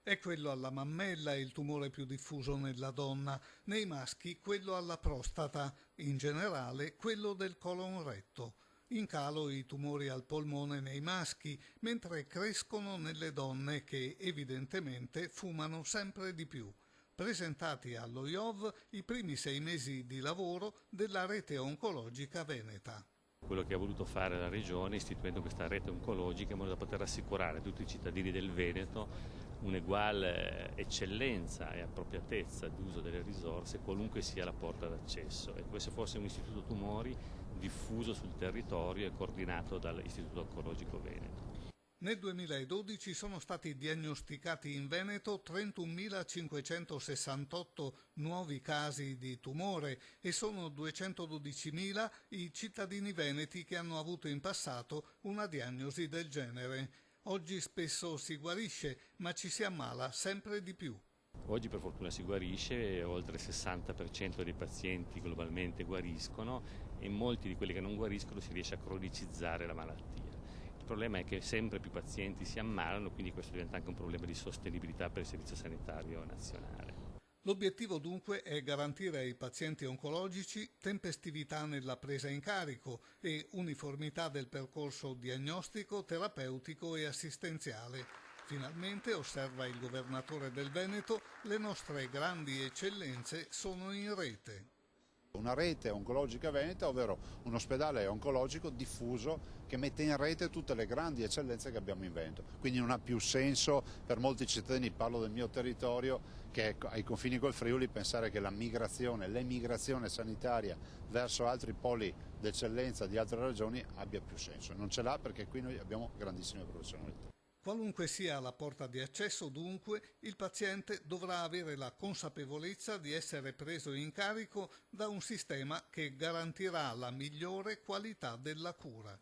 È quello alla mammella il tumore più diffuso nella donna, nei maschi quello alla prostata, in generale quello del colon retto. In calo i tumori al polmone nei maschi, mentre crescono nelle donne che evidentemente fumano sempre di più. Presentati allo IOV i primi 6 mesi di lavoro della rete oncologica veneta. Quello che ha voluto fare la Regione istituendo questa rete oncologica in modo da poter assicurare a tutti i cittadini del Veneto un'eguale eccellenza e appropriatezza d'uso delle risorse qualunque sia la porta d'accesso e come se fosse un istituto tumori diffuso sul territorio e coordinato dall'Istituto Oncologico Veneto. Nel 2012 sono stati diagnosticati in Veneto 31.568 nuovi casi di tumore e sono 212.000 i cittadini veneti che hanno avuto in passato una diagnosi del genere. Oggi spesso si guarisce, ma ci si ammala sempre di più. Oggi per fortuna si guarisce, oltre il 60% dei pazienti globalmente guariscono e in molti di quelli che non guariscono si riesce a cronicizzare la malattia. Il problema è che sempre più pazienti si ammalano, quindi questo diventa anche un problema di sostenibilità per il Servizio Sanitario Nazionale. L'obiettivo dunque è garantire ai pazienti oncologici tempestività nella presa in carico e uniformità del percorso diagnostico, terapeutico e assistenziale. Finalmente, osserva il governatore del Veneto, le nostre grandi eccellenze sono in rete. Una rete oncologica veneta, ovvero un ospedale oncologico diffuso che mette in rete tutte le grandi eccellenze che abbiamo in Veneto. Quindi non ha più senso per molti cittadini, parlo del mio territorio, che è ai confini col Friuli, pensare che l'emigrazione sanitaria verso altri poli d'eccellenza di altre regioni abbia più senso. Non ce l'ha perché qui noi abbiamo grandissime professionalità. Qualunque sia la porta di accesso, dunque, il paziente dovrà avere la consapevolezza di essere preso in carico da un sistema che garantirà la migliore qualità della cura.